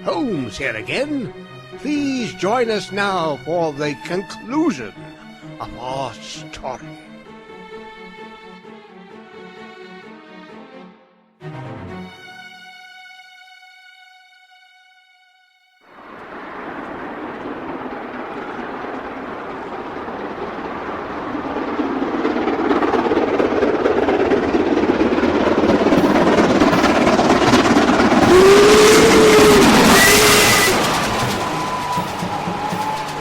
Holmes here again. Please join us now for the conclusion of our story.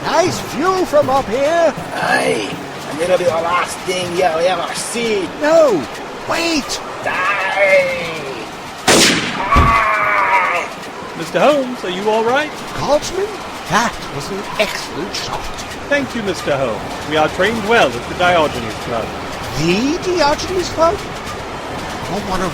Nice view from up here. Aye, and it'll be the last thing you'll ever see. No, wait. Die! Mr. Holmes, are you all right? Scotsman, that was an excellent shot. Thank you, Mr. Holmes. We are trained well at the Diogenes Club. The Diogenes Club? Or one of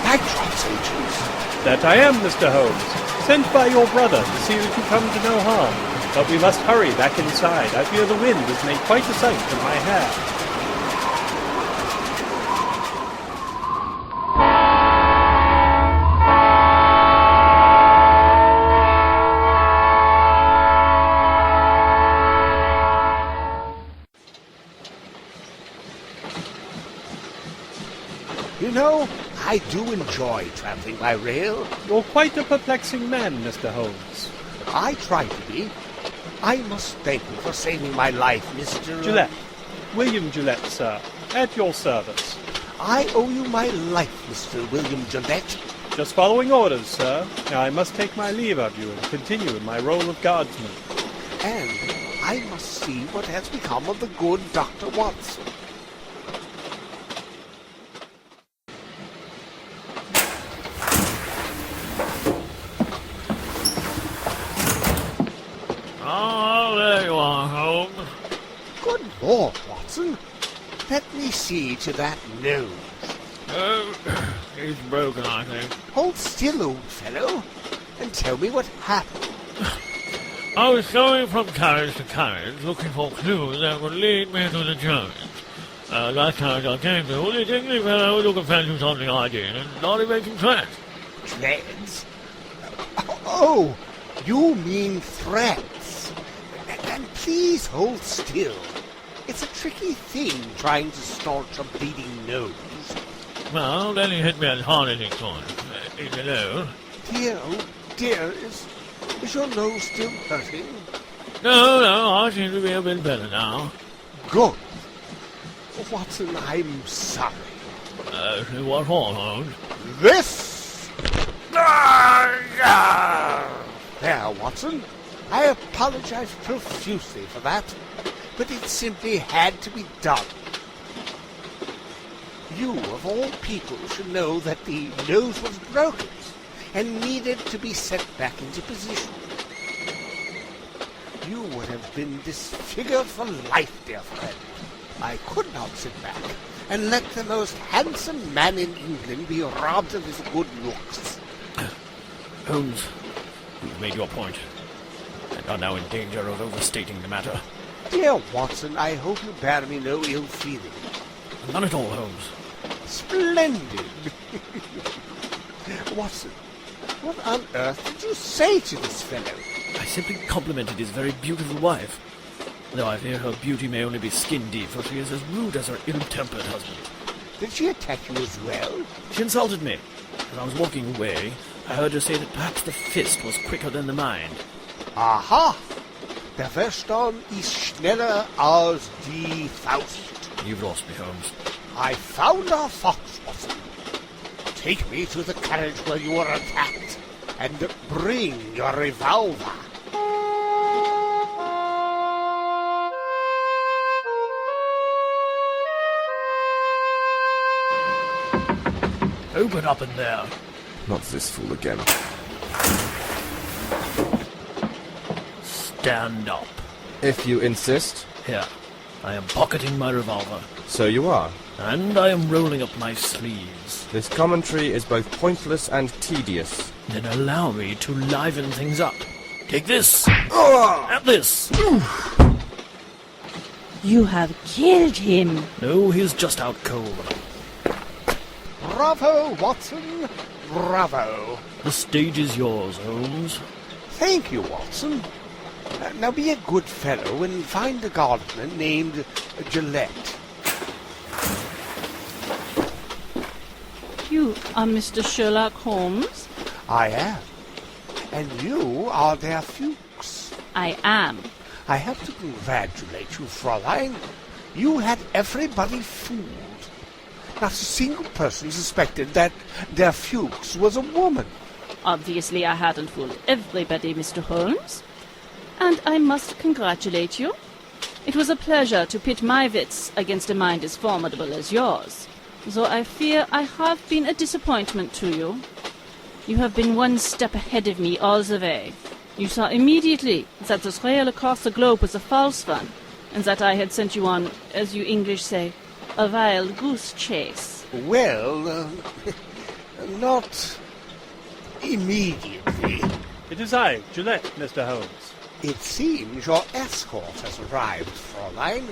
Nitro's agents? That I am, Mr. Holmes. Sent by your brother to see that you come to no harm. But we must hurry back inside. I fear the wind has made quite a sight of my hair. You know, I do enjoy traveling by rail. You're quite a perplexing man, Mr. Holmes. I try to be. I must thank you for saving my life, Mr. Gillette. William Gillette, sir. At your service. I owe you my life, Mr. William Gillette. Just following orders, sir. Now I must take my leave of you and continue in my role of guardsman. And I must see what has become of the good Dr. Watson. Oh, there you are, Holmes. Good Lord, Watson. Let me see to that nose. Oh, he's broken, I think. Hold still, old fellow, and tell me what happened. I was going from carriage to carriage, looking for clues that would lead me to the Jones. Last carriage I came to, the dignity fellow was looking for something I did, and started making threats. Threads? Oh, you mean threats. And please hold still. It's a tricky thing trying to staunch a bleeding nose. Well, then he hit me as hard as he could. You know. Dear, oh dear, is your nose still hurting? No, I seem to be a bit better now. Good. Watson, I'm sorry. What for, Holmes? This! There, Watson. I apologize profusely for that, but it simply had to be done. You, of all people, should know that the nose was broken and needed to be set back into position. You would have been disfigured for life, dear friend. I could not sit back and let the most handsome man in England be robbed of his good looks. Holmes, you've made your point, and are now in danger of overstating the matter. Dear Watson, I hope you bear me no ill feeling. None at all, Holmes. Splendid. Watson, what on earth did you say to this fellow? I simply complimented his very beautiful wife, though I fear her beauty may only be skin deep, for she is as rude as her ill-tempered husband. Did she attack you as well? She insulted me. As I was walking away, I heard her say that perhaps the fist was quicker than the mind. Aha! Der Verstand ist schneller als die Faust. You've lost me, Holmes. I found our fox, Watson. Take me to the carriage where you were attacked, and bring your revolver. Open up in there. Not this fool again. Stand up. If you insist. Here, I am pocketing my revolver. So you are. And I am rolling up my sleeves. This commentary is both pointless and tedious. Then allow me to liven things up. Take this. At this. You have killed him. No, he's just out cold. Bravo, Watson. Bravo. The stage is yours, Holmes. Thank you, Watson. Now be a good fellow and find a gardener named Gillette. You are Mr. Sherlock Holmes? I am. And you are der Fuchs. I am. I have to congratulate you, Fräulein. You had everybody fooled. Not a single person suspected that der Fuchs was a woman. Obviously, I hadn't fooled everybody, Mr. Holmes. And I must congratulate you. It was a pleasure to pit my wits against a mind as formidable as yours. Though I fear I have been a disappointment to you. You have been one step ahead of me all the way. You saw immediately that the trail across the globe was a false one, and that I had sent you on, as you English say, a wild goose chase. Well, not immediately. It is I, Gillette, Mr. Holmes. It seems your escort has arrived, Fräulein.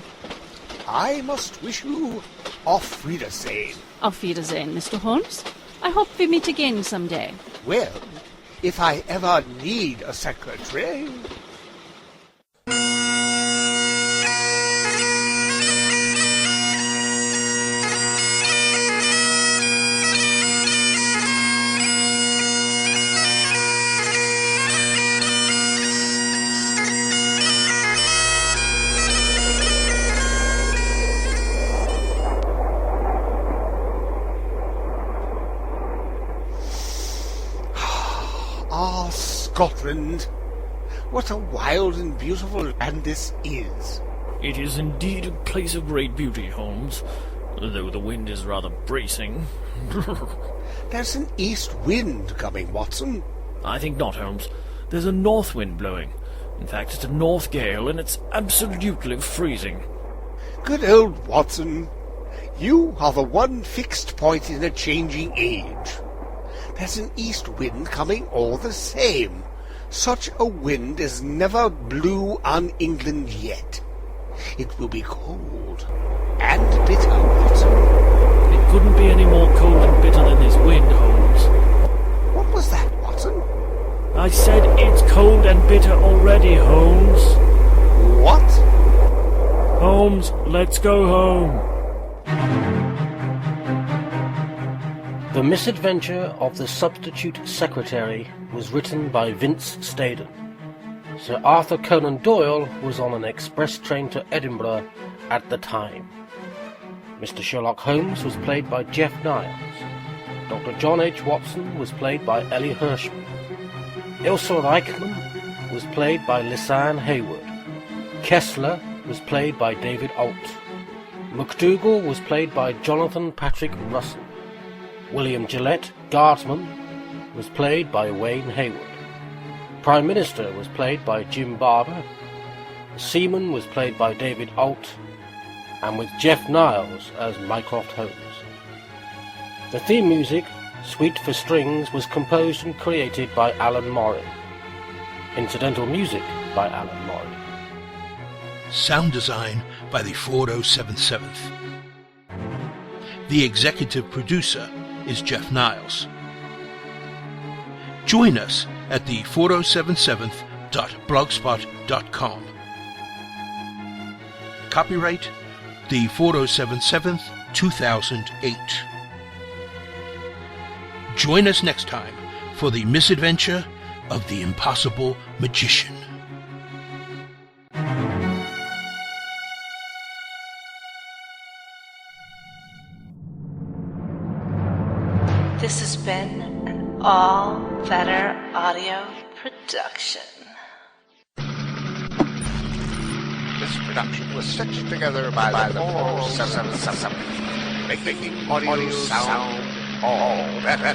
I must wish you auf Wiedersehen. Auf Wiedersehen, Mr. Holmes. I hope we meet again someday. Well, if I ever need a secretary... Scotland. What a wild and beautiful land this is. It is indeed a place of great beauty, Holmes, though the wind is rather bracing. There's an east wind coming, Watson. I think not, Holmes. There's a north wind blowing. In fact, it's a north gale, and it's absolutely freezing. Good old Watson. You are the one fixed point in a changing age. There's an east wind coming all the same. Such a wind as never blew on England yet. It will be cold and bitter, Watson. It couldn't be any more cold and bitter than this wind, Holmes. What was that, Watson? I said it's cold and bitter already, Holmes. What? Holmes, let's go home. The Misadventure of the Substitute Secretary was written by Vince Stadon. Sir Arthur Conan Doyle was on an express train to Edinburgh at the time. Mr. Sherlock Holmes was played by Jeff Niles. Dr. John H. Watson was played by Elie Hirschman. Ilsa Reichman was played by Lisanne Hayward. Kessler was played by David Alt. MacDougall was played by Jonathan Patrick Russell. William Gillette, Guardsman, was played by Wayne Hayward. Prime Minister was played by Jim Barber. Seaman was played by David Alt, and with Jeff Niles as Mycroft Holmes. The theme music, Suite for Strings, was composed and created by Alan Morin. Incidental music by Alan Morin. Sound design by the 4077th. The executive producer is Jeff Niles. Join us at the 4077th.blogspot.com. Copyright the 4077th 2008. Join us next time for the misadventure of the impossible magician. This has been an All Better Audio production. This production was stitched together by the 477, making audio sound all better.